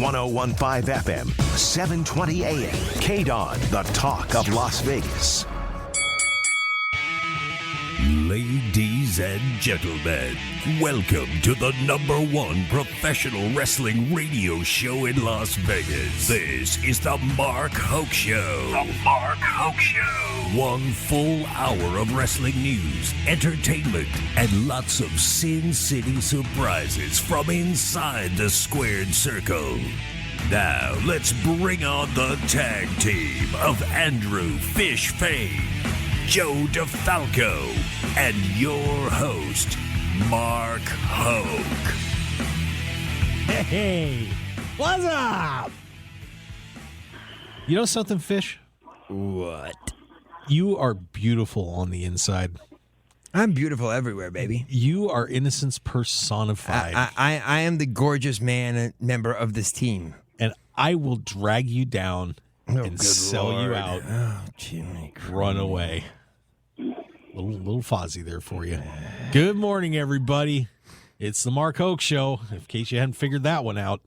1015 FM, 720 AM. KDON, the talk of Las Vegas. Ladies and gentlemen, welcome to the #1 professional wrestling radio show in Las Vegas. This is the Mark Hoke Show. The Mark Hoke Show. 1 full hour of wrestling news, entertainment, and lots of Sin City surprises from inside the squared circle. Now, let's bring on the tag team of Andrew Fish Fain, Joe DeFalco, and your host, Mark Hoke. Hey, what's up? You know something, Fish? What? You are beautiful on the inside. I'm beautiful everywhere, baby. You are innocence personified. I am the gorgeous man and member of this team. And I will drag you down and sell Lord. you out. Oh, Jimmy. Run away. Little Fozzie there for you. Good morning, everybody. It's the Mark Hoke Show, in case you hadn't figured that one out.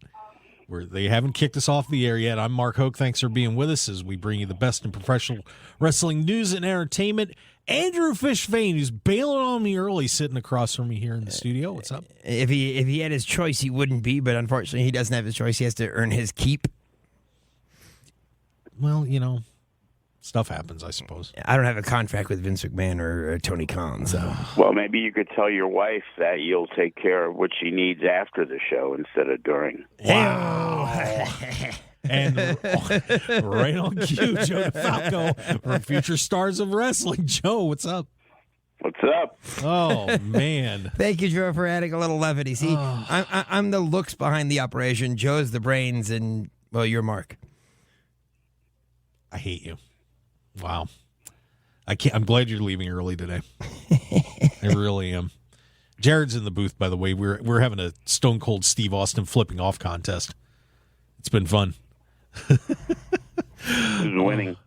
They haven't kicked us off the air yet. I'm Mark Hoke. Thanks for being with us as we bring you the best in professional wrestling news and entertainment. Andrew Fish Fain, who's bailing on me early, sitting across from me here in the studio. What's up? If he had his choice, he wouldn't be, but unfortunately, he doesn't have his choice. He has to earn his keep. Well, stuff happens, I suppose. I don't have a contract with Vince McMahon or Tony Khan, so. Well, maybe you could tell your wife that you'll take care of what she needs after the show instead of during. Wow. And right on cue, Joe DeFalco from Future Stars of Wrestling. Joe, what's up? What's up? Oh, man. Thank you, Joe, for adding a little levity. See, I'm the looks behind the operation. Joe's the brains, and, well, you're Mark. I hate you. Wow. I'm glad you're leaving early today. I really am. Jared's in the booth, by the way. We're having a Stone Cold Steve Austin flipping off contest. It's been fun. Who's winning?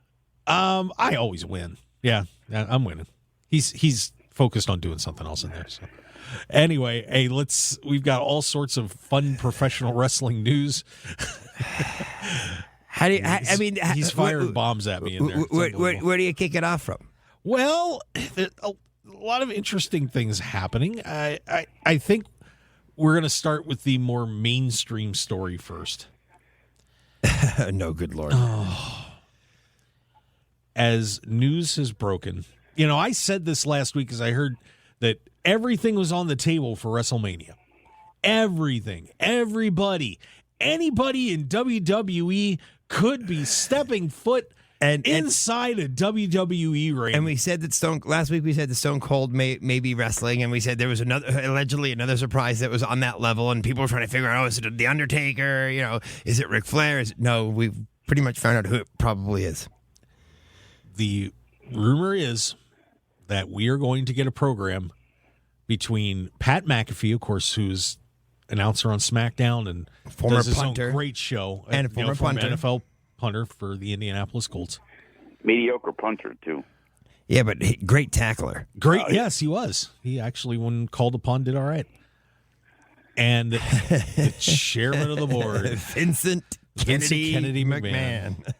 I always win. Yeah, I'm winning. He's focused on doing something else in there. So anyway, hey, we've got all sorts of fun professional wrestling news. He's firing bombs at me in there. Where do you kick it off from? Well, a lot of interesting things happening. I think we're going to start with the more mainstream story first. No, good Lord. As news has broken, I said this last week because I heard that everything was on the table for WrestleMania. Everything, everybody, anybody in WWE could be stepping foot inside a WWE ring. And we said that last week we said that Stone Cold may be wrestling, and we said there was allegedly another surprise that was on that level, and people were trying to figure out, is it The Undertaker? Is it Ric Flair? No, we've pretty much found out who it probably is. The rumor is that we are going to get a program between Pat McAfee, of course, who's announcer on Smackdown and former does his punter, own great show, and a former punter. NFL punter for the Indianapolis Colts. Mediocre punter, too. Yeah, but great tackler. Great, yes, he was. He actually, when called upon, did all right. And the chairman of the board, Vincent Kennedy McMahon,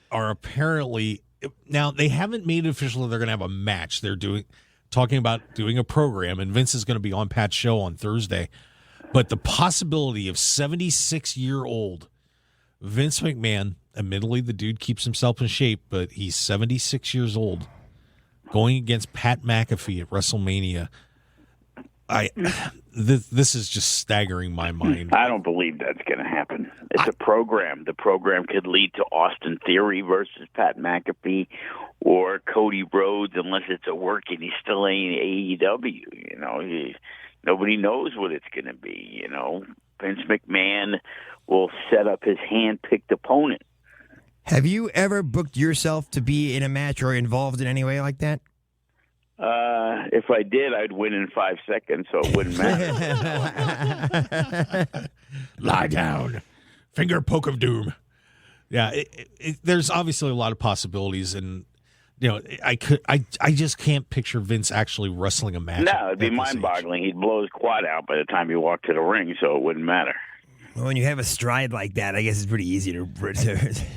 are apparently now they haven't made it official that they're going to have a match. They're talking about doing a program, and Vince is going to be on Pat's show on Thursday. But the possibility of 76-year-old Vince McMahon, admittedly the dude keeps himself in shape, but he's 76 years old, going against Pat McAfee at WrestleMania. This is just staggering my mind. I don't believe that's going to happen. It's a program. The program could lead to Austin Theory versus Pat McAfee or Cody Rhodes, unless it's a work and he's still in AEW. Nobody knows what it's going to be. Vince McMahon will set up his hand-picked opponent. Have you ever booked yourself to be in a match or involved in any way like that? If I did, I'd win in 5 seconds, so it wouldn't matter. Lie down. Finger poke of doom. Yeah, there's obviously a lot of possibilities, and I just can't picture Vince actually wrestling a match. No, it'd be mind-boggling. He'd blow his quad out by the time he walked to the ring, so it wouldn't matter. Well, when you have a stride like that, I guess it's pretty easy to.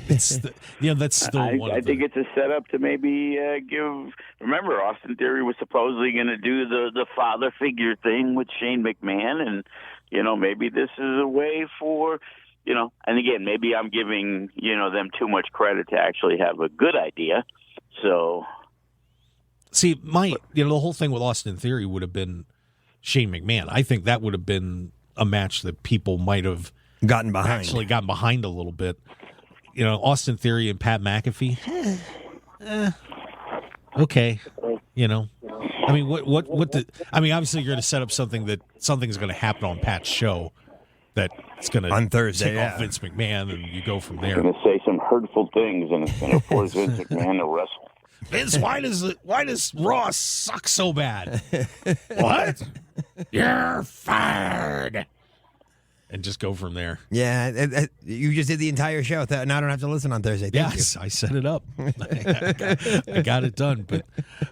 That's still one. I think it's a setup to maybe give. Remember, Austin Theory was supposedly going to do the father figure thing with Shane McMahon, and maybe this is a way for. And again, maybe I'm giving them too much credit to actually have a good idea. So, see, the whole thing with Austin Theory would have been Shane McMahon. I think that would have been a match that people might have gotten behind a little bit. Austin Theory and Pat McAfee. Okay. I mean, obviously you're going to set up something's going to happen on Pat's show that's going to on Thursday, take off Vince McMahon, and you go from there. Going to say some hurtful things, and it's going to force Vince McMahon to wrestle. Vince, why does Raw suck so bad? What? You're fired. And just go from there. Yeah, you just did the entire show. Now I don't have to listen on Thursday. Thank you. I set it up. I got it done.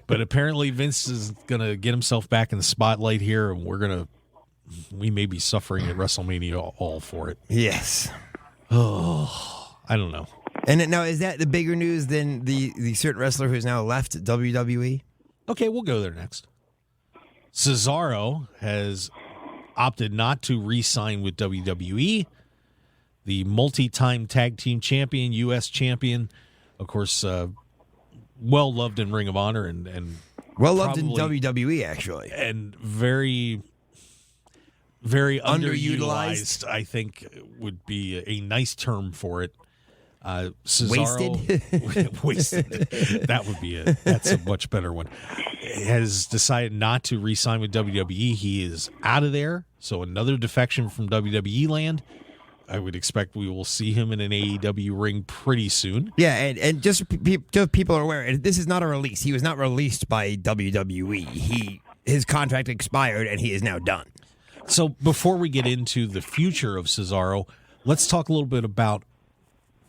But apparently Vince is going to get himself back in the spotlight here, and we may be suffering at WrestleMania all for it. Yes. Oh, I don't know. And now, is that the bigger news than the certain wrestler who's now left WWE? Okay, we'll go there next. Cesaro has opted not to re-sign with WWE. The multi-time tag team champion, U.S. champion, of course, well-loved in Ring of Honor and well-loved in WWE, actually. And very, very underutilized, I think, would be a nice term for it. Cesaro, wasted. That would be it. That's a much better one. Has decided not to re-sign with WWE. He is out of there. So another defection from WWE land. I would expect we will see him in an AEW ring pretty soon. Yeah, and just people are aware, this is not a release. He was not released by WWE. His contract expired, and he is now done. So before we get into the future of Cesaro, let's talk a little bit about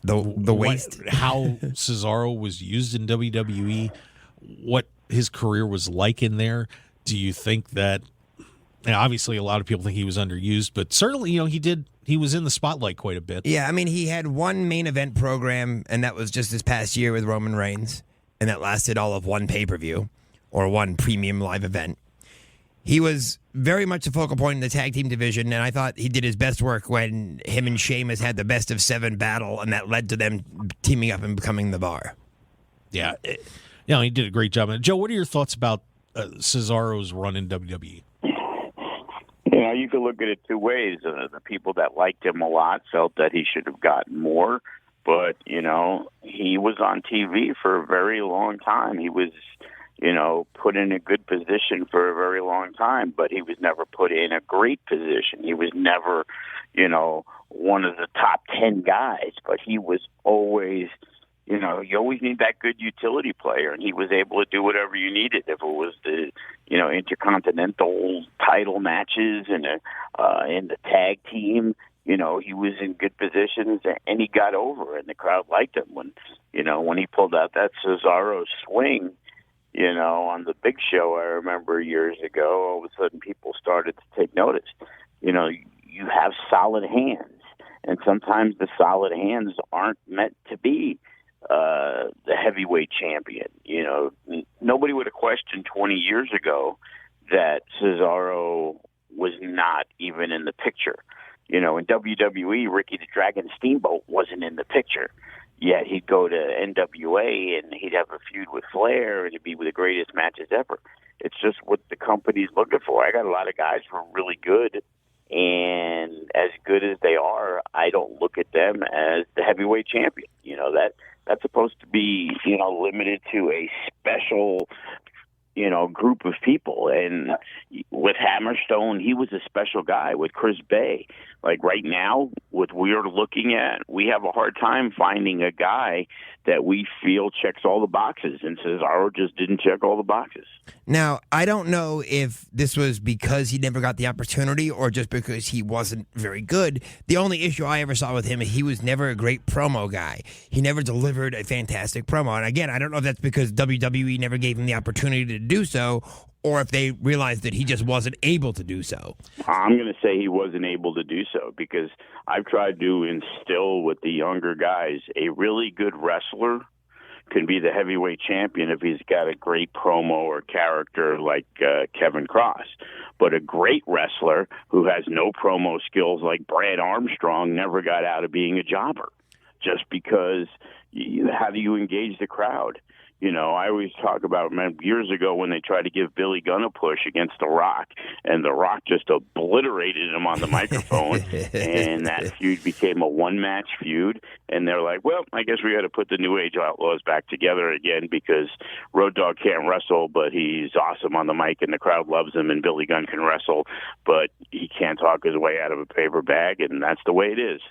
the waste, how Cesaro was used in WWE, what his career was like in there. Do you think that? Obviously, a lot of people think he was underused, but certainly, he was in the spotlight quite a bit. Yeah, I mean, he had one main event program, and that was just this past year with Roman Reigns, and that lasted all of one pay-per-view or one premium live event. He was very much the focal point in the tag team division, and I thought he did his best work when him and Sheamus had the best of 7 battle, and that led to them teaming up and becoming the Bar. Yeah, he did a great job. And Joe, what are your thoughts about Cesaro's run in WWE? You could look at it two ways. The people that liked him a lot felt that he should have gotten more, but, he was on TV for a very long time. He was, put in a good position for a very long time, but he was never put in a great position. He was never, one of the top 10 guys, but he was always, you always need that good utility player, and he was able to do whatever you needed. If it was the, intercontinental title matches and in the tag team, he was in good positions, and he got over, and the crowd liked him. When he pulled out that Cesaro swing, on the Big Show, I remember years ago, all of a sudden people started to take notice. You have solid hands, and sometimes the solid hands aren't meant to be the heavyweight champion. Nobody would have questioned 20 years ago that Cesaro was not even in the picture. In WWE, Ricky the Dragon Steamboat wasn't in the picture. Yet he'd go to NWA and he'd have a feud with Flair and it'd be the greatest matches ever. It's just what the company's looking for. I got a lot of guys who are really good, and as good as they are, I don't look at them as the heavyweight champion. That's supposed to be, limited to a special, group of people. And with Hammerstone, he was a special guy. With Chris Bay, like right now, what we're looking at, we have a hard time finding a guy that we feel checks all the boxes, and Cesaro just didn't check all the boxes. Now, I don't know if this was because he never got the opportunity or just because he wasn't very good. The only issue I ever saw with him is he was never a great promo guy. He never delivered a fantastic promo. And again, I don't know if that's because WWE never gave him the opportunity to do so, or if they realized that he just wasn't able to do so. I'm going to say he wasn't able to do so because I've tried to instill with the younger guys a really good wrestler can be the heavyweight champion if he's got a great promo or character like Kevin Cross. But a great wrestler who has no promo skills like Brad Armstrong never got out of being a jobber just because how do you engage the crowd? You know, I always talk about years ago when they tried to give Billy Gunn a push against The Rock, and The Rock just obliterated him on the microphone, and that feud became a one-match feud. And they're like, well, I guess we got to put the New Age Outlaws back together again because Road Dogg can't wrestle, but he's awesome on the mic, and the crowd loves him, and Billy Gunn can wrestle, but he can't talk his way out of a paper bag, and that's the way it is.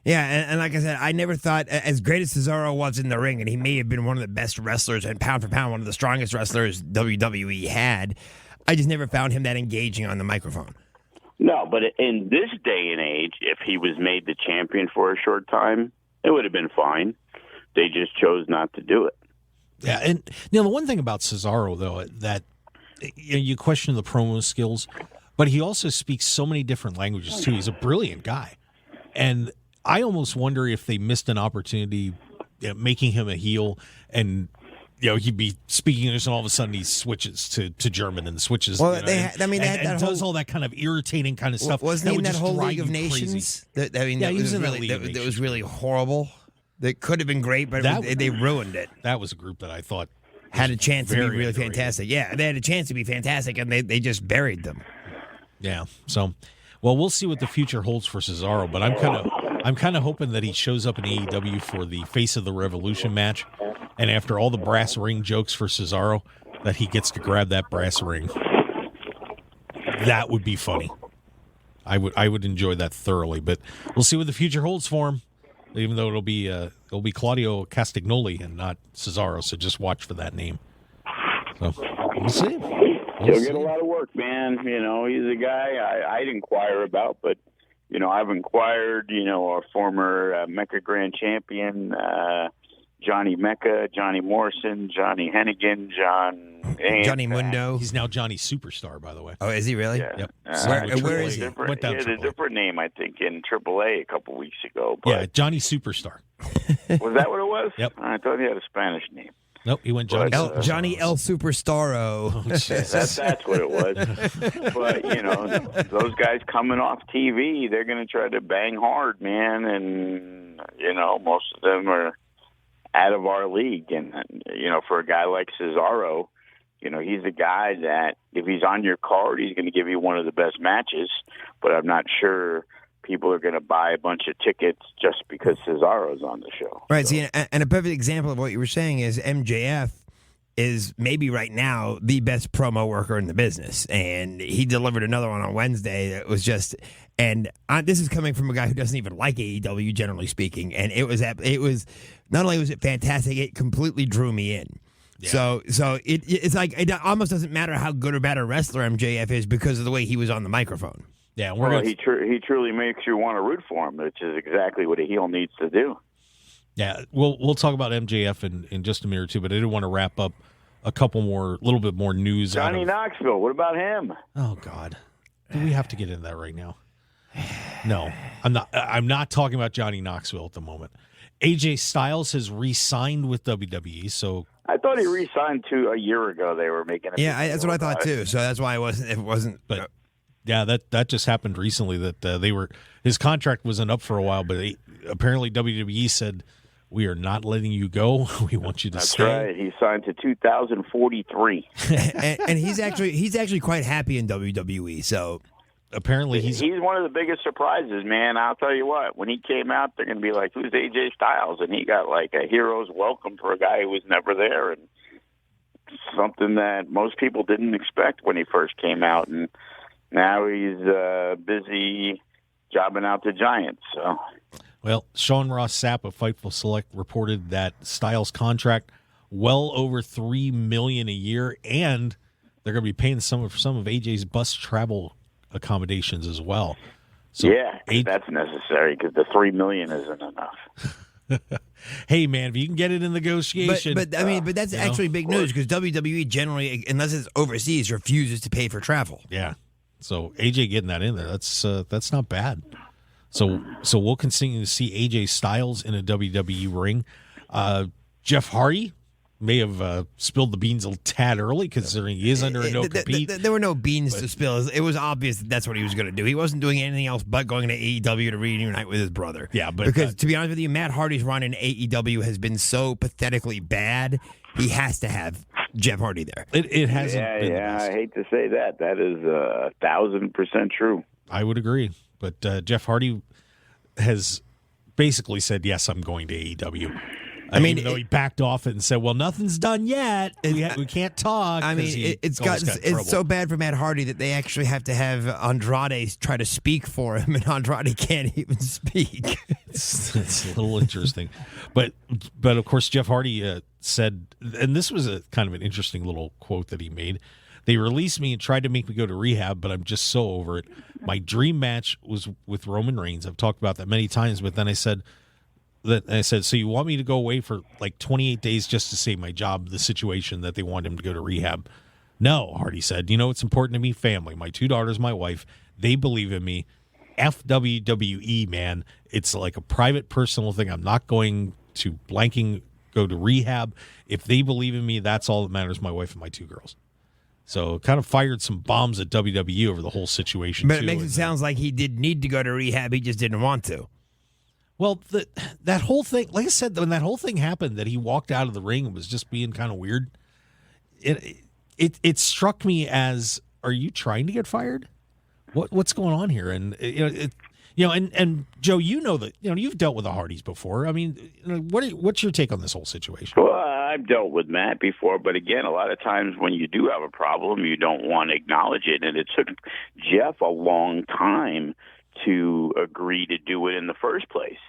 Yeah, and like I said, I never thought, as great as Cesaro was in the ring, and he may have been one of the best wrestlers, and pound for pound, one of the strongest wrestlers WWE had, I just never found him that engaging on the microphone. No, but in this day and age, if he was made the champion for a short time, it would have been fine. They just chose not to do it. Yeah, and the one thing about Cesaro, though, that you question the promo skills, but he also speaks so many different languages, too. He's a brilliant guy. And I almost wonder if they missed an opportunity making him a heel and he'd be speaking English and all of a sudden he switches to German and switches they had that does all that kind of irritating kind of stuff. Wasn't he in that whole League of Nations? He was in that League of Nations. That was really horrible. That could have been great, but they ruined it. That was a group that I thought had a chance to be really underrated. fantastic. Yeah, they had a chance to be fantastic, and they just buried them. Yeah, so we'll see what the future holds for Cesaro, but I'm kind of hoping that he shows up in AEW for the Face of the Revolution match, and after all the brass ring jokes for Cesaro, that he gets to grab that brass ring. That would be funny. I would enjoy that thoroughly, but we'll see what the future holds for him. Even though it'll be Claudio Castagnoli and not Cesaro, so just watch for that name. So we'll see. He'll get a lot of work, man. You know, he's a guy I'd inquire about, but I've inquired. Our former Mecca Grand Champion, Johnny Mecca, Johnny Morrison, Johnny Hennigan, Johnny Mundo. He's now Johnny Superstar, by the way. Oh, is he really? Yeah. Yep. Where is he? Went down he had a different name, I think, in AAA a couple weeks ago. But yeah, Johnny Superstar. Was that what it was? Yep. I thought he had a Spanish name. Nope, he went Johnny. Johnny El Superstaro. Oh, that's what it was. But those guys coming off TV, they're going to try to bang hard, man, and most of them are out of our league. And for a guy like Cesaro, he's a guy that if he's on your card, he's going to give you one of the best matches. But I'm not sure people are going to buy a bunch of tickets just because Cesaro's on the show. Right. So. See, and a perfect example of what you were saying is MJF is maybe right now the best promo worker in the business, and he delivered another one on Wednesday that was just. And this is coming from a guy who doesn't even like AEW, generally speaking, and it was not only was it fantastic, it completely drew me in. Yeah. So it's like it almost doesn't matter how good or bad a wrestler MJF is because of the way he was on the microphone. Yeah, he truly makes you want to root for him, which is exactly what a heel needs to do. Yeah, we'll talk about MJF in just a minute or two, but I did want to wrap up a little bit more news. Johnny Knoxville, what about him? Oh God, do we have to get into that right now? No, I'm not. I'm not talking about Johnny Knoxville at the moment. AJ Styles has re-signed with WWE, so I thought he re-signed a year ago. They were making that's what I thought too. So that's why it wasn't. But yeah, that just happened recently. That his contract wasn't up for a while, but apparently WWE said we are not letting you go. We want you to stay. That's right. He signed to 2043, and he's actually quite happy in WWE. So. Apparently he's one of the biggest surprises, man. I'll tell you what, when he came out, they're going to be like, who's AJ Styles? And he got like a hero's welcome for a guy who was never there, and something that most people didn't expect when he first came out. And now he's busy jobbing out the Giants. So, well, Sean Ross Sapp of Fightful Select reported that Styles' contract well over $3 million a year, and they're going to be paying some of AJ's bus travel accommodations as well. So yeah, that's necessary because the $3 million isn't enough. Hey, man, if you can get it in negotiation. But that's actually big news because WWE generally, unless it's overseas, refuses to pay for travel. Yeah. So AJ getting that in there, that's not bad. So we'll continue to see AJ Styles in a WWE ring. Jeff Hardy may have spilled the beans a tad early, considering he is under a no-compete. There were no beans to spill. It was obvious that's what he was going to do. He wasn't doing anything else but going to AEW to reunite with his brother. Yeah, but because to be honest with you, Matt Hardy's run in AEW has been so pathetically bad. He has to have Jeff Hardy there. It hasn't. Yeah. I hate to say that. That is 1,000% true. I would agree, but Jeff Hardy has basically said, "Yes, I'm going to AEW." I mean, even though he backed off and said, "Well, nothing's done yet. We can't talk." I mean, it's so bad for Matt Hardy that they actually have to have Andrade try to speak for him, and Andrade can't even speak. It's a little interesting, but of course, Jeff Hardy said, and this was a kind of an interesting little quote that he made. They released me and tried to make me go to rehab, but I'm just so over it. My dream match was with Roman Reigns. I've talked about that many times, but then I said, so you want me to go away for like 28 days just to save my job, the situation that they want him to go to rehab? No, Hardy said. You know what's important to me? Family. My 2 daughters, my wife. They believe in me. FWWE, man. It's like a private, personal thing. I'm not going to go to rehab. If they believe in me, that's all that matters, my wife and my 2 girls. So kind of fired some bombs at WWE over the whole situation. But it makes it sound like he did need to go to rehab. He just didn't want to. Well, that whole thing, like I said, when that whole thing happened, that he walked out of the ring and was just being kind of weird, it struck me as, are you trying to get fired? What's going on here? And and Joe, that you've dealt with the Hardys before. I mean, what's your take on this whole situation? Well, I've dealt with Matt before, but again, a lot of times when you do have a problem, you don't want to acknowledge it, and it took Jeff a long time to agree to do it in the first place.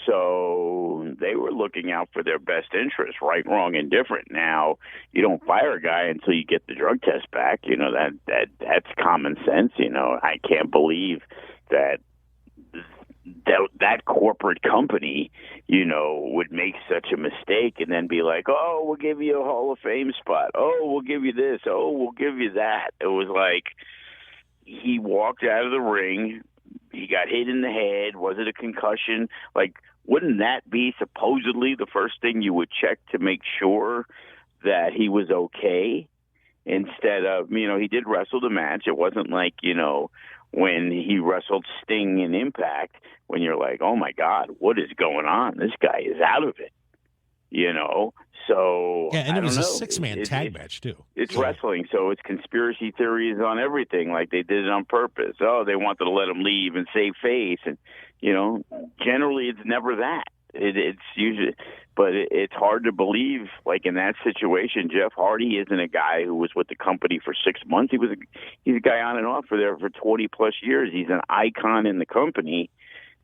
So they were looking out for their best interest, right, wrong, and different. Now, you don't fire a guy until you get the drug test back. That's common sense. I can't believe that corporate company, would make such a mistake and then be like, oh, we'll give you a Hall of Fame spot. Oh, we'll give you this. Oh, we'll give you that. It was like he walked out of the ring. He got hit in the head. Was it a concussion? Like, wouldn't that be supposedly the first thing you would check to make sure that he was okay? Instead of, he did wrestle the match. It wasn't like, when he wrestled Sting in Impact, when you're like, oh, my God, what is going on? This guy is out of it, So, yeah, and it was a 6-man tag match, too. It's wrestling, so it's conspiracy theories on everything, like they did it on purpose. Oh, they wanted to let him leave and save face. And, generally it's never that. It's usually, but it's hard to believe, like in that situation, Jeff Hardy isn't a guy who was with the company for 6 months. He's a guy on and off for 20 plus years. He's an icon in the company.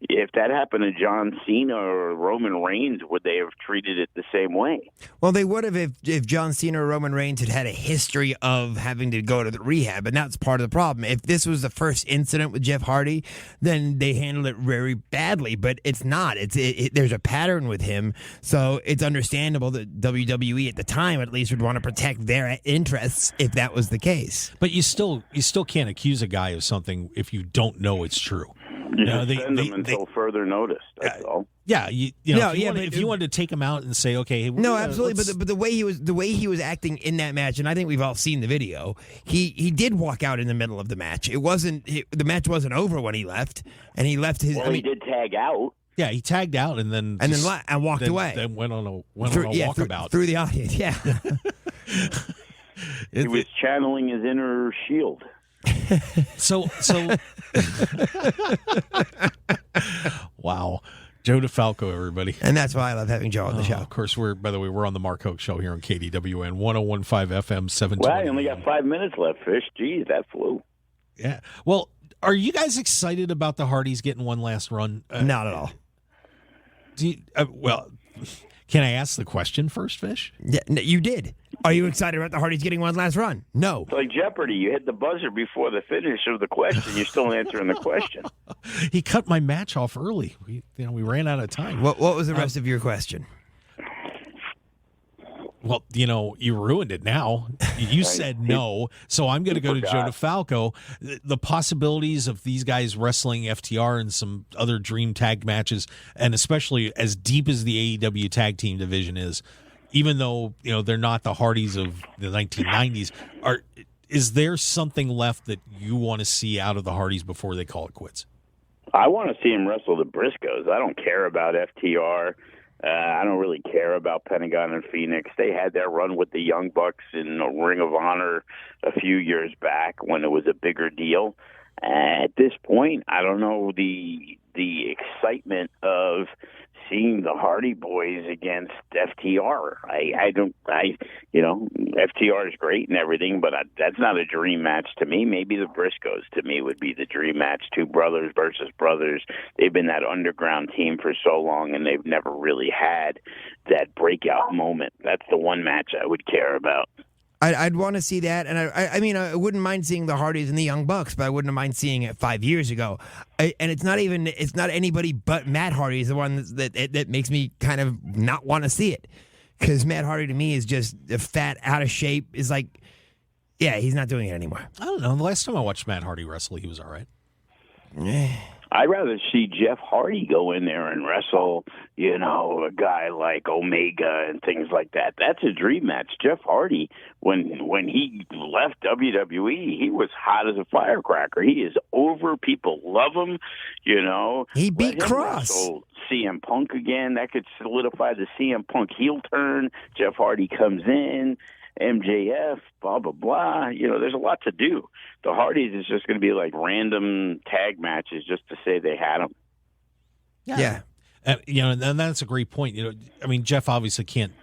If that happened to John Cena or Roman Reigns, would they have treated it the same way? Well, they would have if John Cena or Roman Reigns had a history of having to go to the rehab, and that's part of the problem. If this was the first incident with Jeff Hardy, then they handled it very badly, but it's not. There's a pattern with him, so it's understandable that WWE at the time at least would want to protect their interests if that was the case. But you still can't accuse a guy of something if you don't know it's true. Send them until further notice. That's all. Yeah, if you wanted to take him out and say, okay, no, absolutely. But the way he was acting in that match, and I think we've all seen the video. He did walk out in the middle of the match. The match wasn't over when he left, and he left his. Well, he did tag out. Yeah, he tagged out and walked away. Then went on a walkabout through the audience. Yeah, he was channeling his inner Shield. So wow. Joe DeFalco, everybody. And that's why I love having Joe on the show. Of course, we're on the Mark Hoke Show here on KDWN 101.5 FM 720. Well, I only got 5 minutes left, Fish. Geez, that flew. Yeah. Well, are you guys excited about the Hardys getting one last run? Not at all. Can I ask the question first, Fish? Yeah, you did. Are you excited about the Hardys getting one last run? No. It's like Jeopardy. You hit the buzzer before the finish of the question. You're still answering the question. He cut my match off early. We ran out of time. What was the rest of your question? Well, you ruined it now. You said no, so I'm going to go to Joe DeFalco. The possibilities of these guys wrestling FTR and some other dream tag matches, and especially as deep as the AEW tag team division is, even though they're not the Hardys of the 1990s, is there something left that you want to see out of the Hardys before they call it quits? I want to see him wrestle the Briscoes. I don't care about FTR. I don't really care about Pentagon and Phoenix. They had their run with the Young Bucks in the Ring of Honor a few years back when it was a bigger deal. At this point, I don't know the excitement of seeing the Hardy Boys against FTR. FTR is great and everything, but that's not a dream match to me. Maybe the Briscoes to me would be the dream match. Two brothers versus brothers. They've been that underground team for so long, and they've never really had that breakout moment. That's the one match I would care about. I'd want to see that, and I wouldn't mind seeing the Hardys and the Young Bucks, but I wouldn't mind seeing it 5 years ago. And it's not anybody but Matt Hardy is the one that makes me kind of not want to see it, because Matt Hardy to me is just fat, out of shape. Is like, yeah, he's not doing it anymore. I don't know. The last time I watched Matt Hardy wrestle, he was all right. I'd rather see Jeff Hardy go in there and wrestle, a guy like Omega and things like that. That's a dream match. Jeff Hardy, when he left WWE, he was hot as a firecracker. He is over. People love him, He beat Cross. CM Punk again. That could solidify the CM Punk heel turn. Jeff Hardy comes in. MJF, blah, blah, blah. There's a lot to do. The Hardys is just going to be like random tag matches just to say they had them. Yeah. And that's a great point. Jeff obviously can't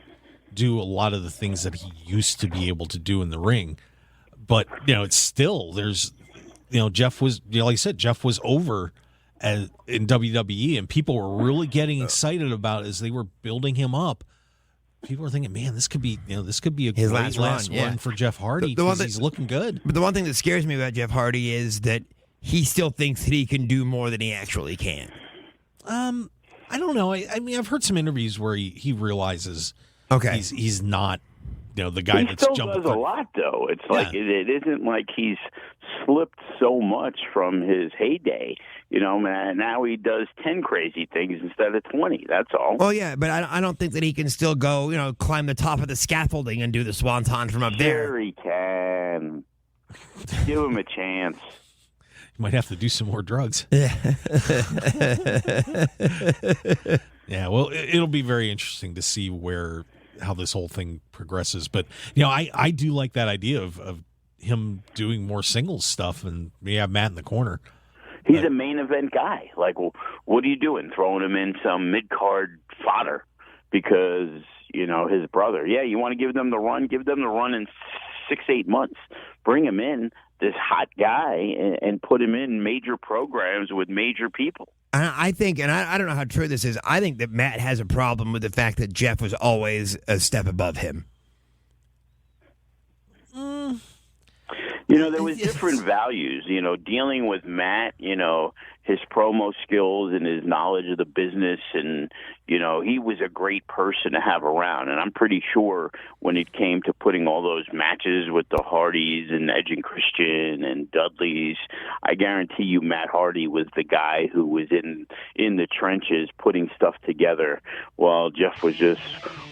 do a lot of the things that he used to be able to do in the ring. But, it's still, there's, Jeff was, like I said, Jeff was over in WWE, and people were really getting excited about it as they were building him up. People are thinking, man, this could be a his great last run for Jeff Hardy because he's looking good. But the one thing that scares me about Jeff Hardy is that he still thinks that he can do more than he actually can. I don't know. I've heard some interviews where he realizes he's not the guy that's jumping. He still does a lot, though. It's like it isn't like he's slipped so much from his heyday. Now he does 10 crazy things instead of 20. That's all. Well, yeah, but I don't think that he can still go, climb the top of the scaffolding and do the swanton from up there. Sure he can. Give him a chance. You might have to do some more drugs. Yeah. Yeah, well, it'll be very interesting to see how this whole thing progresses. But, I do like that idea of him doing more singles stuff, and we have Matt in the corner. He's a main event guy. Like, what are you doing? Throwing him in some mid-card fodder because, his brother. Yeah, you want to give them the run? Give them the run in 6-8 months. Bring him in, this hot guy, and put him in major programs with major people. I think, and I don't know how true this is, I think that Matt has a problem with the fact that Jeff was always a step above him. There was different values, dealing with Matt, his promo skills and his knowledge of the business. And, he was a great person to have around. And I'm pretty sure when it came to putting all those matches with the Hardys and Edge and Christian and Dudleys, I guarantee you Matt Hardy was the guy who was in the trenches putting stuff together while Jeff was just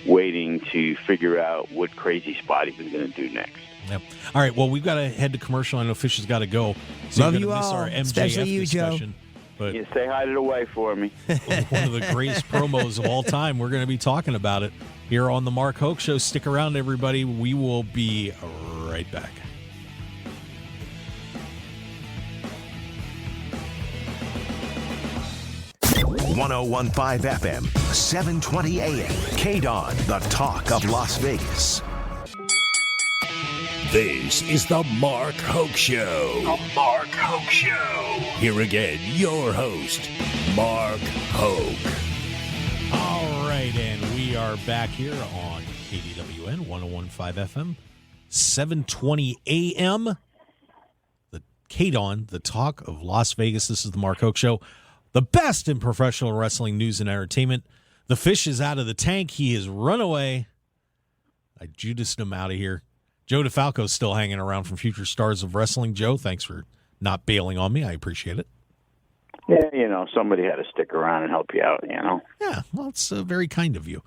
waiting to figure out what crazy spot he was going to do next. Yep. All right. Well, we've got to head to commercial. I know Fish has got to go. So Love you're you going to miss all, our MJF especially you, discussion. Joe. But you say hi to the wife for me. One of the greatest promos of all time. We're going to be talking about it here on the Mark Hoke Show. Stick around, everybody. We will be right back. .1015 FM, 720 AM. KDON, the talk of Las Vegas. This is the Mark Hoke Show. The Mark Hoke Show. Here again, your host, Mark Hoke. All right, and we are back here on KDWN 101.5 FM, 720 AM. The KDON, the talk of Las Vegas. This is the Mark Hoke Show. The best in professional wrestling news and entertainment. The fish is out of the tank. He has run away. I Judased him out of here. Joe DeFalco's still hanging around from Future Stars of Wrestling. Joe, thanks for not bailing on me. I appreciate it. Yeah, somebody had to stick around and help you out, Yeah, well, it's very kind of you.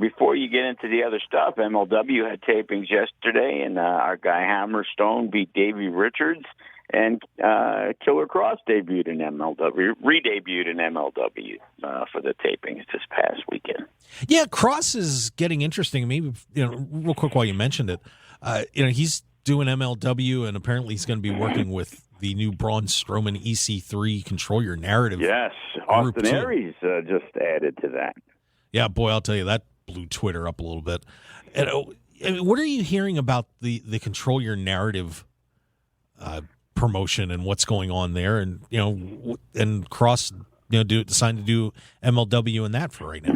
Before you get into the other stuff, MLW had tapings yesterday, and our guy Hammerstone beat Davey Richards, and Killer Cross debuted in MLW, re-debuted in MLW for the tapings this past weekend. Yeah, Cross is getting interesting. Maybe, real quick while you mentioned it, he's doing MLW, and apparently he's going to be working with the new Braun Strowman EC3 Control Your Narrative. Yes, Austin Aries just added to that. Yeah, boy, I'll tell you, that blew Twitter up a little bit. And, what are you hearing about the Control Your Narrative promotion and what's going on there? And, and Cross, decided to do MLW and that for right now.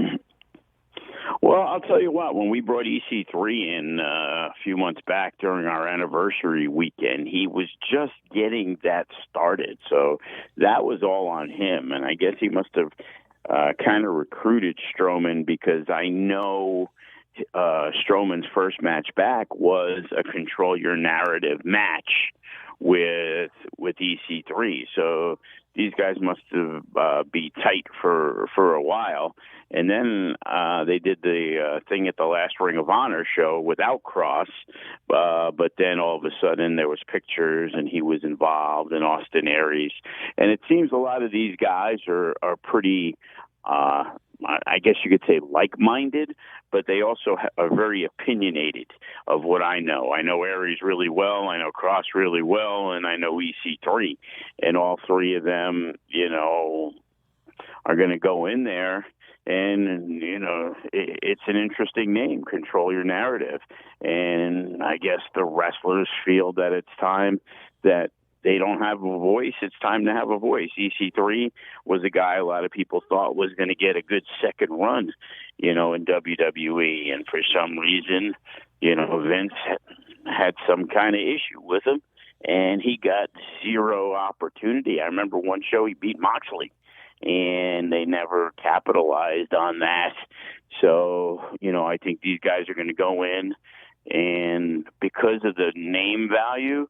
Well, I'll tell you what, when we brought EC3 in a few months back during our anniversary weekend, he was just getting that started. So that was all on him. And I guess he must have kind of recruited Strowman, because I know Strowman's first match back was a Control Your Narrative match with EC3. So these guys must have be tight for a while. And then they did the thing at the last Ring of Honor show without Cross, but then all of a sudden there was pictures and he was involved, in Austin Aries. And it seems a lot of these guys are pretty, I guess you could say, like-minded, but they also are very opinionated of what I know. I know Aries really well, I know Cross really well, and I know EC3. And all three of them, are going to go in there. And, it's an interesting name, Control Your Narrative. And I guess the wrestlers feel that it's time that they don't have a voice. It's time to have a voice. EC3 was a guy a lot of people thought was going to get a good second run, in WWE. And for some reason, Vince had some kind of issue with him, and he got zero opportunity. I remember one show he beat Moxley, and they never capitalized on that. So, I think these guys are going to go in, and because of the name value,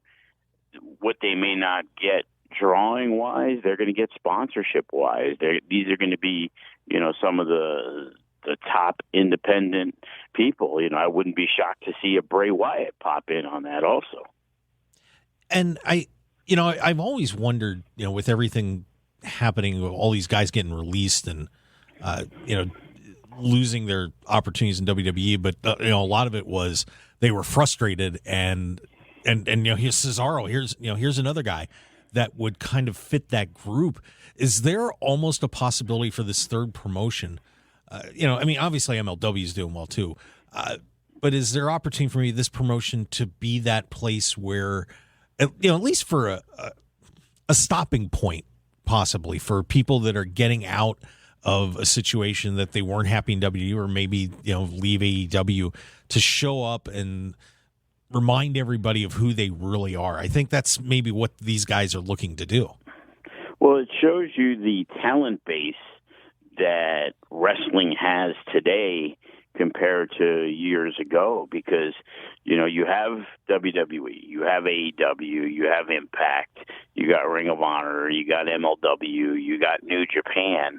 what they may not get drawing-wise, they're going to get sponsorship-wise. These are going to be, some of the top independent people. I wouldn't be shocked to see a Bray Wyatt pop in on that also. And I've always wondered, with everything happening, all these guys getting released and losing their opportunities in WWE, but a lot of it was they were frustrated, and here's Cesaro, here's another guy that would kind of fit that group. Is there almost a possibility for this third promotion? Obviously MLW is doing well too, but is there opportunity for this promotion to be that place where, at least for a stopping point, possibly for people that are getting out of a situation that they weren't happy in WWE, or maybe leave AEW, to show up and remind everybody of who they really are? I think that's maybe what these guys are looking to do. Well, it shows you the talent base that wrestling has today compared to years ago, because you have WWE, you have AEW, you have Impact, you got Ring of Honor, you got MLW, you got New Japan,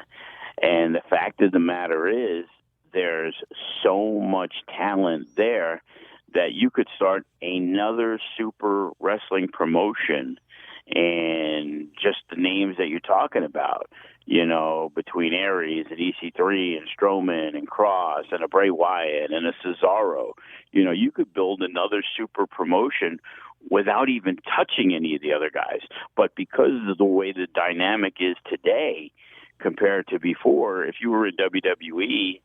and the fact of the matter is there's so much talent there that you could start another super wrestling promotion, and just the names that you're talking about, between Aries and EC3 and Strowman and Cross and a Bray Wyatt and a Cesaro, you could build another super promotion without even touching any of the other guys. But because of the way the dynamic is today compared to before, if you were in WWE,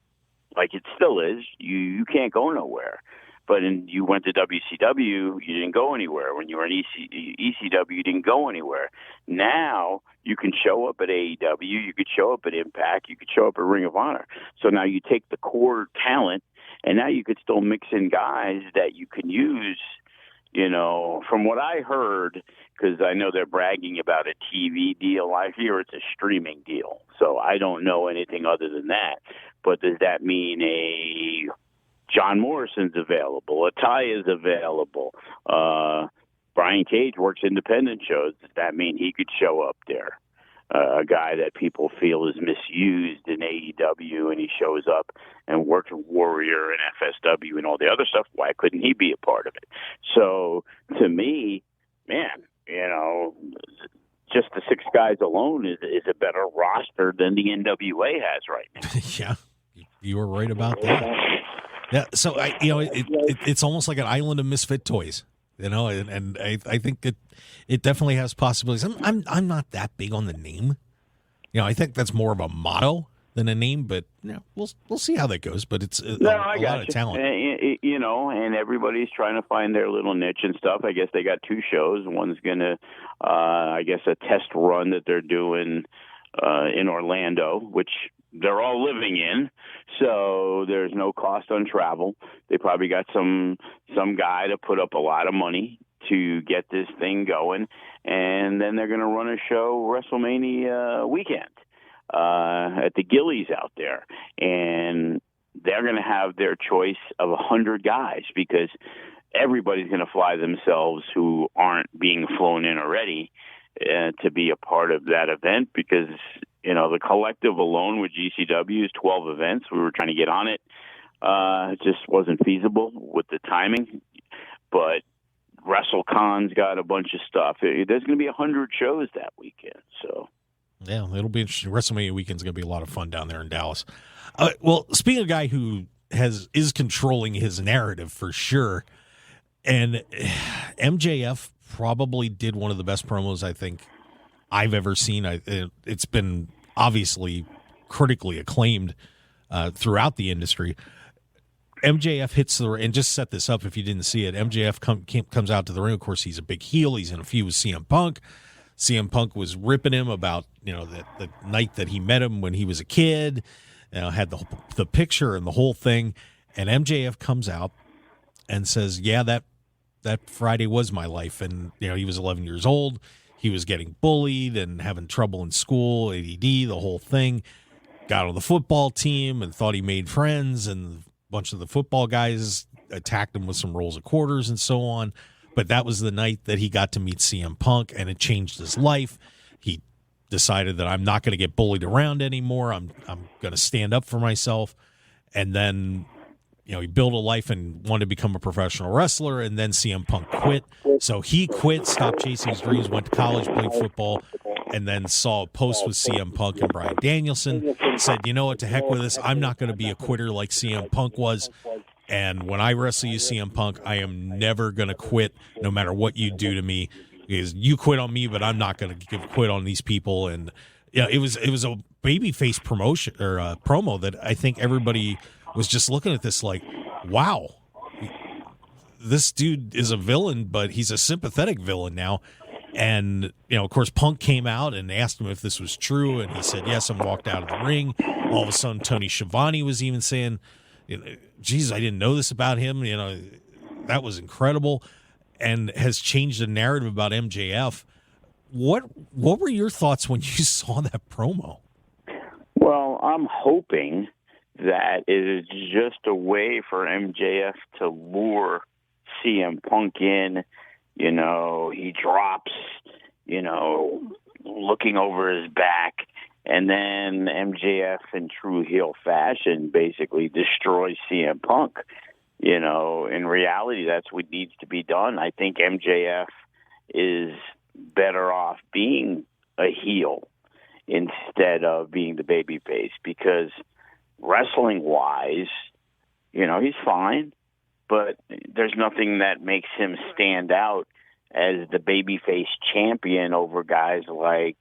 like it still is, you can't go nowhere. But you went to WCW, you didn't go anywhere. When you were in ECW, you didn't go anywhere. Now you can show up at AEW, you could show up at Impact, you could show up at Ring of Honor. So now you take the core talent And now you could still mix in guys that you can use, from what I heard, because I know they're bragging about a TV deal. I hear it's a streaming deal. So I don't know anything other than that. But does that mean a John Morrison's available? A Ty is available? Brian Cage works independent shows. Does that mean he could show up there? A guy that people feel is misused in AEW, and he shows up and works with Warrior and FSW and all the other stuff. Why couldn't he be a part of it? So to me, man, just the 6 guys alone is a better roster than the NWA has right now. Yeah, you were right about that. Yeah, so it's almost like an island of misfit toys. And I think it definitely has possibilities. I'm not that big on the name. I think that's more of a motto than a name, but we'll see how that goes. But it's a lot of talent. And everybody's trying to find their little niche and stuff. I guess they got 2 shows. One's gonna, a test run that they're doing in Orlando, which they're all living in, so there's no cost on travel. They probably got some guy to put up a lot of money to get this thing going, and then they're going to run a show WrestleMania weekend at the Gillies out there, and they're going to have their choice of 100 guys because everybody's going to fly themselves who aren't being flown in already to be a part of that event because the collective alone with GCW is 12 events. We were trying to get on it. It just wasn't feasible with the timing. But WrestleCon's got a bunch of stuff. There's going to be 100 shows that weekend. So yeah, it'll be interesting. WrestleMania weekend's going to be a lot of fun down there in Dallas. Well, speaking of a guy who is controlling his narrative for sure, and MJF probably did one of the best promos I think I've ever seen. It's been obviously critically acclaimed throughout the industry. MJF hits the ring, and just set this up if you didn't see it. MJF comes out to the ring. Of course, he's a big heel. He's in a feud with CM Punk. CM Punk was ripping him about the night that he met him when he was a kid. Had the picture and the whole thing. And MJF comes out and says, "Yeah, that Friday was my life." And he was 11 years old. He was getting bullied and having trouble in school, ADD, the whole thing. Got on the football team and thought he made friends, and a bunch of the football guys attacked him with some rolls of quarters and so on. But that was the night that he got to meet CM Punk, and it changed his life. He decided that I'm not going to get bullied around anymore. I'm going to stand up for myself. And then he built a life and wanted to become a professional wrestler, and then CM Punk quit. So he quit, stopped chasing his dreams, went to college, played football, and then saw a post with CM Punk and Bryan Danielson, said, what, to heck with this. I'm not going to be a quitter like CM Punk was. And when I wrestle you, CM Punk, I am never going to quit no matter what you do to me. Because you quit on me, but I'm not going to quit on these people. And it was a babyface promotion or promo that I think everybody was just looking at this like, wow, this dude is a villain, but he's a sympathetic villain now. And, of course, Punk came out and asked him if this was true, and he said yes and walked out of the ring. All of a sudden, Tony Schiavone was even saying, geez, I didn't know this about him. That was incredible, and has changed the narrative about MJF. What were your thoughts when you saw that promo? Well, I'm hoping that it is just a way for MJF to lure CM Punk in. He drops, looking over his back, and then MJF in true heel fashion basically destroys CM Punk. In reality, that's what needs to be done. I think MJF is better off being a heel instead of being the babyface because wrestling-wise, he's fine, but there's nothing that makes him stand out as the babyface champion over guys like,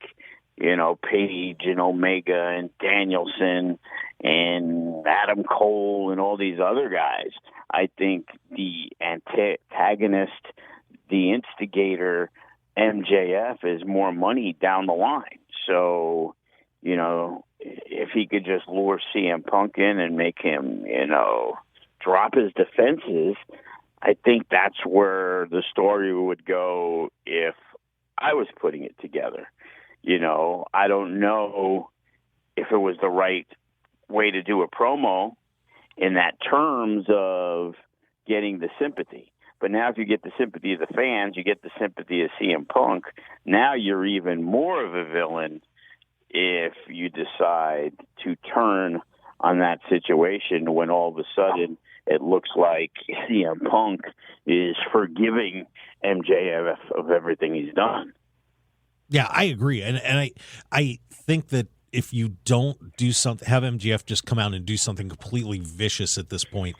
Page and Omega and Danielson and Adam Cole and all these other guys. I think the antagonist, the instigator, MJF is more money down the line. So, if he could just lure CM Punk in and make him, drop his defenses, I think that's where the story would go if I was putting it together. I don't know if it was the right way to do a promo in that terms of getting the sympathy. But now if you get the sympathy of the fans, you get the sympathy of CM Punk, now you're even more of a villain if you decide to turn on that situation when all of a sudden it looks like CM Punk is forgiving MJF of everything he's done. Yeah, I agree. And I think that if you don't do something, have MJF just come out and do something completely vicious at this point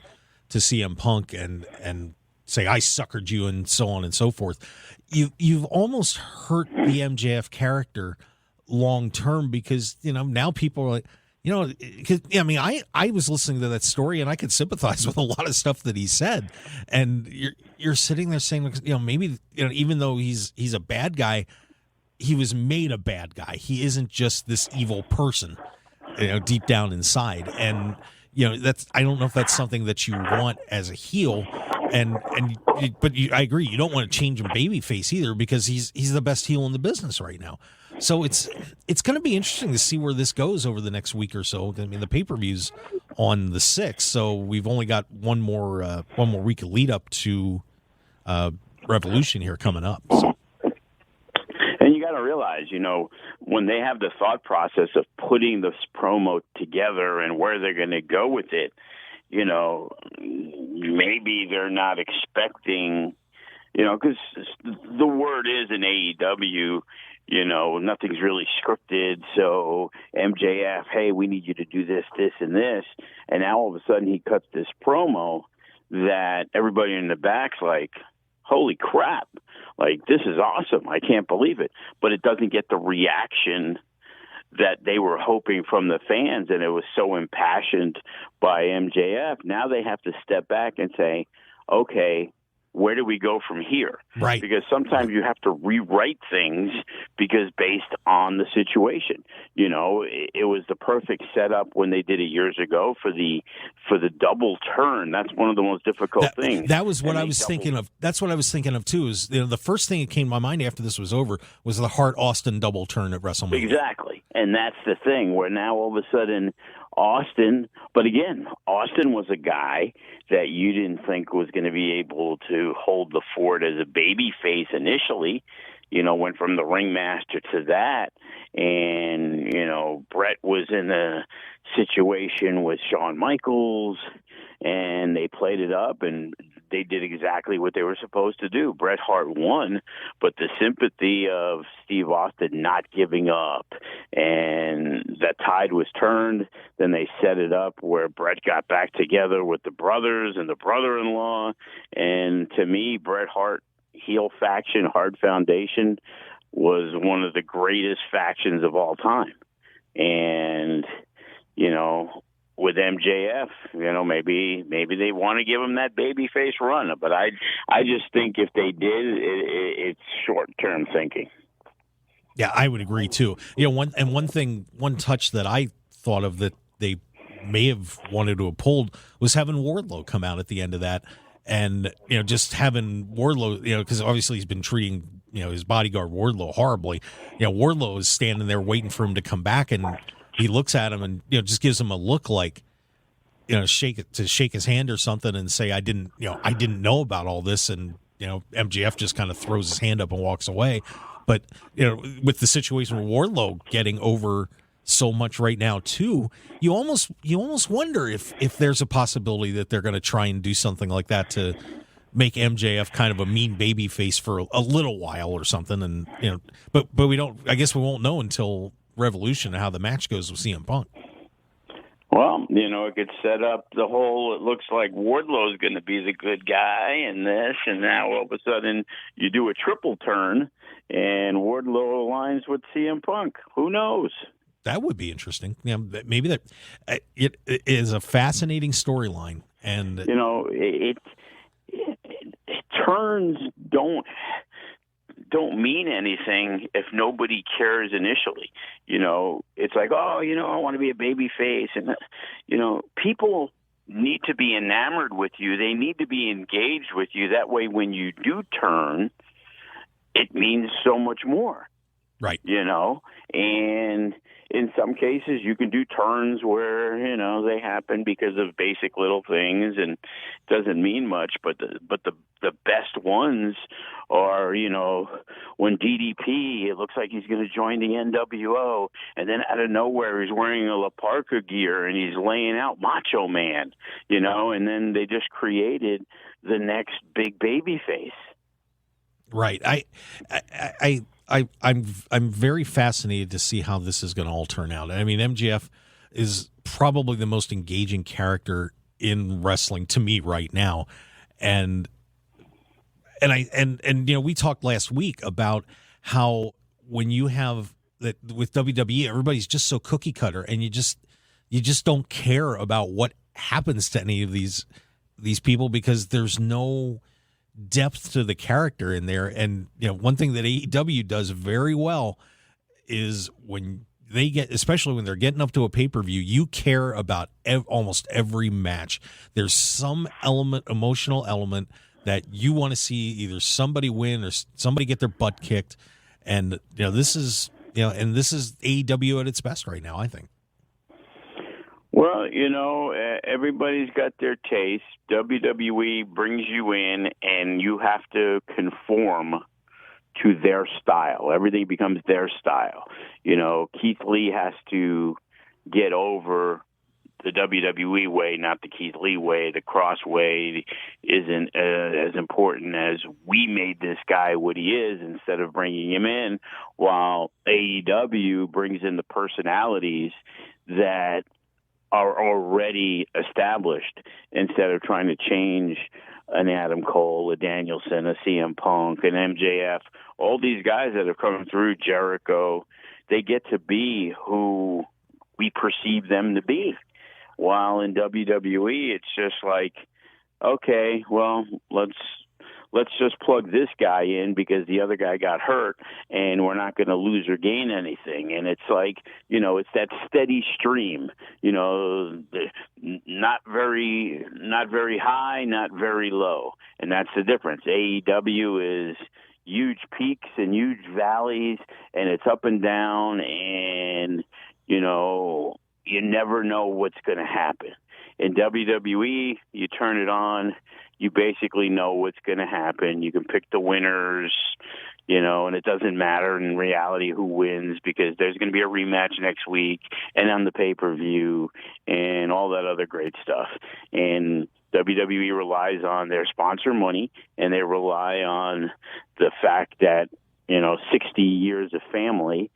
to CM Punk and say, I suckered you and so on and so forth, you've almost hurt the MJF character long term because, now people are like, I was listening to that story and I could sympathize with a lot of stuff that he said. And you're sitting there saying, maybe, even though he's a bad guy, he was made a bad guy. He isn't just this evil person, deep down inside. And, I don't know if that's something that you want as a heel. But I agree. You don't want to change him babyface either because he's the best heel in the business right now. So it's going to be interesting to see where this goes over the next week or so. I mean, the pay-per-view's on the 6th, so we've only got one more week of lead up to Revolution here coming up. So. And you got to realize, when they have the thought process of putting this promo together and where they're going to go with it, maybe they're not expecting, because the word is in AEW, nothing's really scripted. So MJF, hey, we need you to do this, this, and this. And now all of a sudden he cuts this promo that everybody in the back's like, holy crap. Like, this is awesome. I can't believe it. But it doesn't get the reaction that they were hoping from the fans, and it was so impassioned by MJF. Now they have to step back and say, okay, where do we go from here? Right. Because sometimes you have to rewrite things because based on the situation. It was the perfect setup when they did it years ago for the double turn. That's one of the most difficult things. That was what I was thinking of. That's what I was thinking of too. Is the first thing that came to my mind after this was over was the Hart Austin double turn at WrestleMania. Exactly, and that's the thing where now all of a sudden Austin, but again, Austin was a guy that you didn't think was going to be able to hold the fort as a baby face initially. Went from the ringmaster to that. And, Brett was in a situation with Shawn Michaels, and they played it up, and they did exactly what they were supposed to do. Bret Hart won, but the sympathy of Steve Austin not giving up, and that tide was turned. Then they set it up where Bret got back together with the brothers and the brother-in-law. And to me, Bret Hart heel faction, Hart Foundation, was one of the greatest factions of all time. And, with MJF, maybe they want to give him that babyface run. But I just think if they did, it's short-term thinking. Yeah, I would agree too. One touch that I thought of that they may have wanted to have pulled was having Wardlow come out at the end of that. And, just having Wardlow, because obviously he's been treating, his bodyguard Wardlow horribly. Wardlow is standing there waiting for him to come back, and he looks at him and, just gives him a look like, shake his hand or something and say, I didn't know about all this. And, MJF just kind of throws his hand up and walks away. But, with the situation with Wardlow getting over so much right now too, you almost wonder if there's a possibility that they're going to try and do something like that to make MJF kind of a mean baby face for a little while or something. And but we don't. I guess we won't know until Revolution how the match goes with CM Punk. Well, it could set up the whole, it looks like Wardlow's going to be the good guy and this, and now all of a sudden you do a triple turn and Wardlow aligns with CM Punk. Who knows? That would be interesting. Maybe that it is a fascinating storyline, and it turns don't mean anything if nobody cares initially. It's like, I want to be a baby face, and people need to be enamored with you. They need to be engaged with you. That way, when you do turn, it means so much more. Right. And in some cases you can do turns where, they happen because of basic little things and it doesn't mean much, but the best ones are, when DDP, it looks like he's going to join the NWO, and then out of nowhere he's wearing a La Parka gear and he's laying out Macho Man, and then they just created the next big baby face. Right. I'm very fascinated to see how this is going to all turn out. I mean, MJF is probably the most engaging character in wrestling to me right now, and we talked last week about how when you have that with WWE, everybody's just so cookie cutter, and you just don't care about what happens to any of these people because there's no depth to the character in there. And one thing that AEW does very well is when they get, especially when they're getting up to a pay-per-view, you care about almost every match. There's some emotional element that you want to see either somebody win or somebody get their butt kicked. And this is AEW at its best right now, I think. Well, everybody's got their taste. WWE brings you in, and you have to conform to their style. Everything becomes their style. Keith Lee has to get over the WWE way, not the Keith Lee way. The Cross way isn't as important as we made this guy what he is instead of bringing him in, while AEW brings in the personalities that are already established instead of trying to change an Adam Cole, a Danielson, a CM Punk, an MJF. All these guys that have come through, Jericho, they get to be who we perceive them to be. While in WWE, it's just like, okay, well, let's just plug this guy in because the other guy got hurt and we're not going to lose or gain anything. And it's like, it's that steady stream, not very high, not very low. And that's the difference. AEW is huge peaks and huge valleys, and it's up and down, and, you never know what's going to happen. In WWE, you turn it on, you basically know what's going to happen. You can pick the winners, and it doesn't matter in reality who wins because there's going to be a rematch next week and on the pay-per-view and all that other great stuff. And WWE relies on their sponsor money, and they rely on the fact that, 60 years of family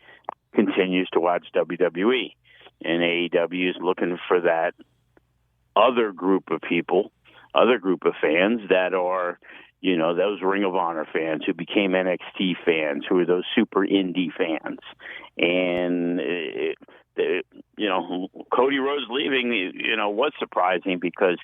continues to watch WWE. And AEW is looking for that other group of people, other group of fans that are, those Ring of Honor fans who became NXT fans, who are those super indie fans. And, Cody Rhodes leaving, was surprising because,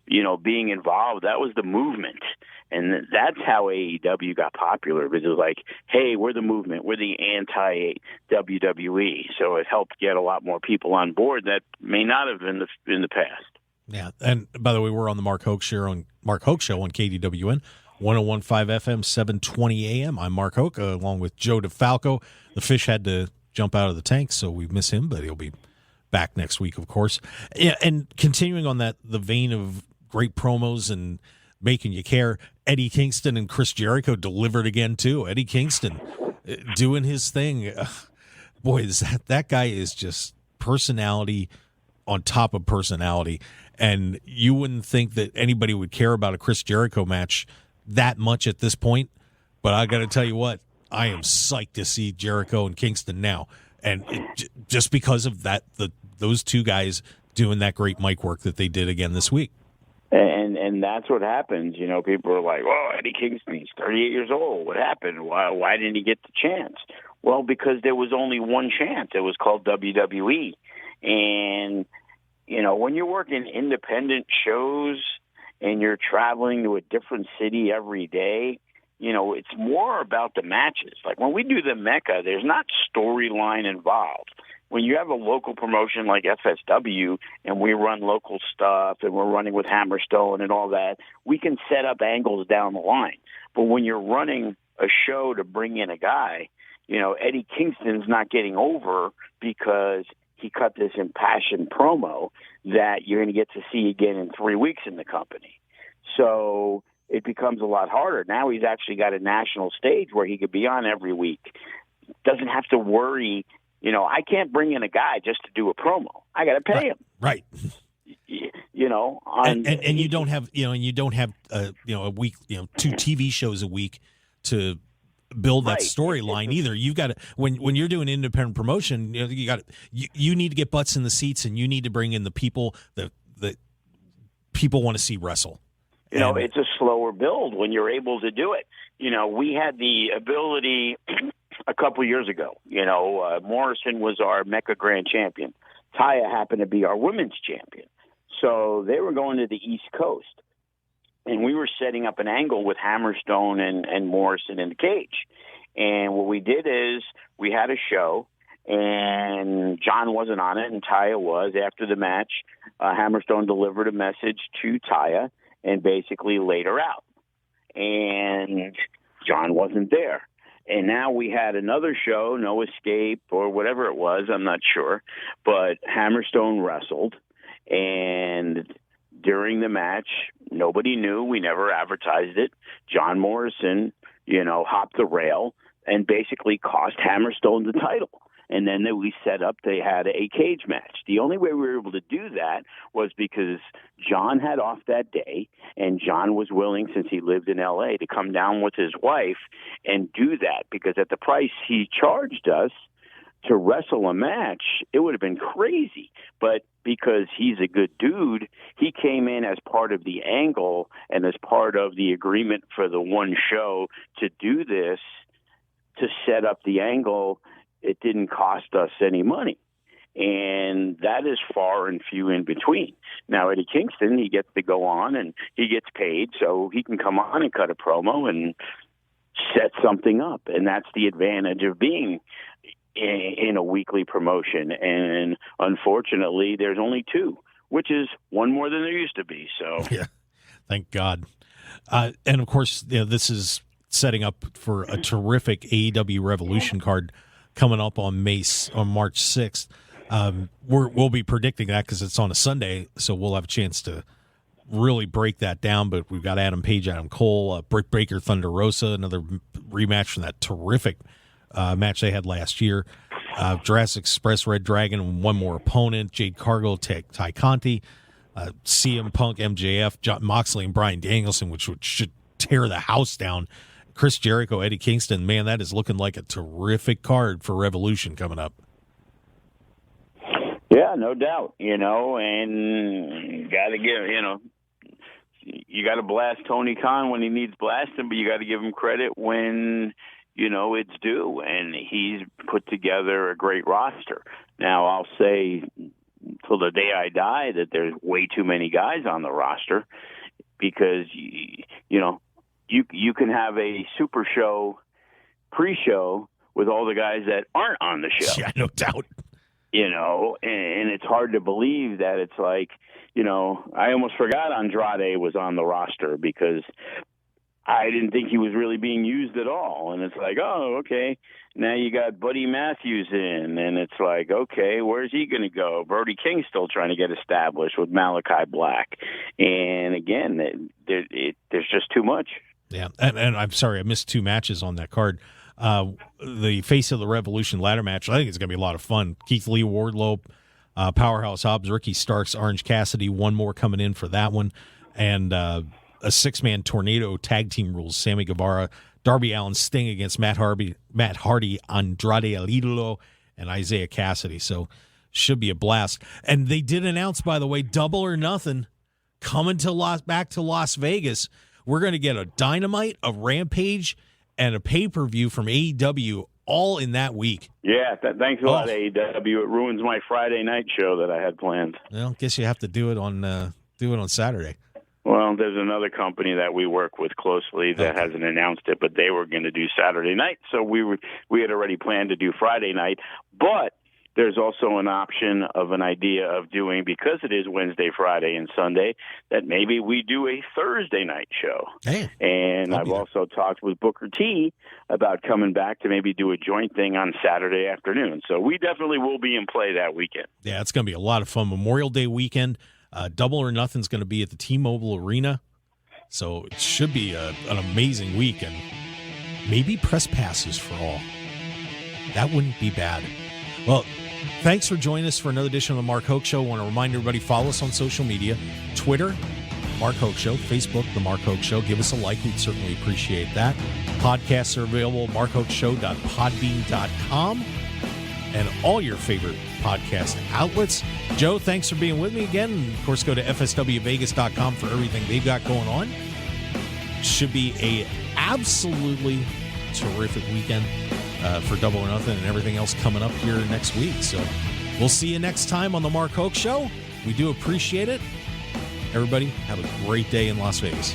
being involved, that was the movement. And that's how AEW got popular, because it was like, hey, we're the movement. We're the anti-WWE. So it helped get a lot more people on board that may not have in the past. Yeah, and by the way, we're on the Mark Hoke Show on KDWN, 101.5 FM, 720 AM. I'm Mark Hoke, along with Joe DeFalco. The fish had to jump out of the tank, so we miss him, but he'll be back next week, of course. Yeah, and continuing on the vein of great promos and making you care, Eddie Kingston and Chris Jericho delivered again, too. Eddie Kingston doing his thing. Boy, that guy is just personality on top of personality. And you wouldn't think that anybody would care about a Chris Jericho match that much at this point. But I got to tell you what, I am psyched to see Jericho and Kingston now. And just because of that, those two guys doing that great mic work that they did again this week. And that's what happens. People are like, oh, Eddie Kingston, he's 38 years old. What happened? Why didn't he get the chance? Well, because there was only one chance. It was called WWE. And when you're working independent shows and you're traveling to a different city every day, it's more about the matches. Like when we do the Mecca, there's not storyline involved. when you have a local promotion like FSW and we run local stuff and we're running with Hammerstone and all that, we can set up angles down the line. But when you're running a show to bring in a guy, Eddie Kingston's not getting over because he cut this impassioned promo that you're going to get to see again in 3 weeks in the company. So it becomes a lot harder. Now he's actually got a national stage where he could be on every week. Doesn't have to worry. I can't bring in a guy just to do a promo. I got to pay him. Right. And you don't have, a week, 2 TV shows a week to build that storyline either. You've got to, when you're doing independent promotion, you need to get butts in the seats, and you need to bring in the people that people want to see wrestle. It's a slower build when you're able to do it. We had the ability a couple years ago. Morrison was our Mecca Grand Champion. Taya happened to be our women's champion. So they were going to the East Coast. And we were setting up an angle with Hammerstone and Morrison in the cage. And what we did is we had a show, and John wasn't on it, and Taya was. After the match, Hammerstone delivered a message to Taya and basically laid her out. And John wasn't there. And now we had another show, No Escape or whatever it was, I'm not sure. But Hammerstone wrestled, and during the match, nobody knew. We never advertised it. John Morrison, hopped the rail and basically cost Hammerstone the title. And then we set up, they had a cage match. The only way we were able to do that was because John had off that day, and John was willing, since he lived in L.A., to come down with his wife and do that, because at the price he charged us to wrestle a match, it would have been crazy. But because he's a good dude, he came in as part of the angle and as part of the agreement for the one show to do this, to set up the angle. It didn't cost us any money. And that is far and few in between. Now, Eddie Kingston, he gets to go on and he gets paid, so he can come on and cut a promo and set something up. And that's the advantage of being in a weekly promotion. And unfortunately, there's only 2, which is one more than there used to be. So, yeah, thank God. And of course, this is setting up for a terrific AEW Revolution card coming up on March 6th. We'll be predicting that because it's on a Sunday, so we'll have a chance to really break that down. But we've got Adam Page, Adam Cole, Britt Baker, Thunder Rosa, another rematch from that terrific match they had last year. Jurassic Express, Red Dragon, one more opponent, Jade Cargill, Ty Conti, CM Punk, MJF, John Moxley, and Bryan Danielson, which should tear the house down. Chris Jericho, Eddie Kingston, man, that is looking like a terrific card for Revolution coming up. Yeah, no doubt, and got to give, you got to blast Tony Khan when he needs blasting, but you got to give him credit when, it's due, and he's put together a great roster. Now, I'll say till the day I die that there's way too many guys on the roster because, you can have a super show pre-show with all the guys that aren't on the show. Yeah, no doubt. And it's hard to believe that it's like, I almost forgot Andrade was on the roster because I didn't think he was really being used at all. And it's like, oh, okay. Now you got Buddy Matthews in, and it's like, okay, where's he going to go? Brody King's still trying to get established with Malachi Black. And again, there's just too much. Yeah, and I'm sorry, I missed 2 matches on that card. The Face of the Revolution ladder match, I think it's going to be a lot of fun. Keith Lee, Wardlow, Powerhouse Hobbs, Ricky Starks, Orange Cassidy, one more coming in for that one. And a 6-man tornado tag team rules, Sammy Guevara, Darby Allin, Sting against Matt Hardy, Andrade El Idolo, and Isaiah Cassidy. So should be a blast. And they did announce, by the way, Double or Nothing coming to back to Las Vegas. We're going to get a Dynamite, a Rampage, and a pay-per-view from AEW all in that week. Yeah, thanks a lot, AEW. It ruins my Friday night show that I had planned. Well, I guess you have to do it on Saturday. Well, there's another company that we work with closely that hasn't announced it, but they were going to do Saturday night, so we had already planned to do Friday night. But there's also an option of an idea of doing, because it is Wednesday, Friday, and Sunday, that maybe we do a Thursday night show. Hey, and I've also talked with Booker T about coming back to maybe do a joint thing on Saturday afternoon. So we definitely will be in play that weekend. Yeah, it's going to be a lot of fun. Memorial Day weekend, Double or Nothing's going to be at the T-Mobile Arena. So it should be an amazing week, and maybe press passes for all. That wouldn't be bad. Well, thanks for joining us for another edition of the Mark Hoke Show. I want to remind everybody, follow us on social media, Twitter, Mark Hoke Show, Facebook, The Mark Hoke Show. Give us a like. We'd certainly appreciate that. Podcasts are available at markhokeshow.podbean.com and all your favorite podcast outlets. Joe, thanks for being with me again. And of course, go to fswvegas.com for everything they've got going on. Should be a absolutely terrific weekend for Double or Nothing and everything else coming up here next week. So we'll see you next time on the Mark Hoke Show. We do appreciate it. Everybody, have a great day in Las Vegas.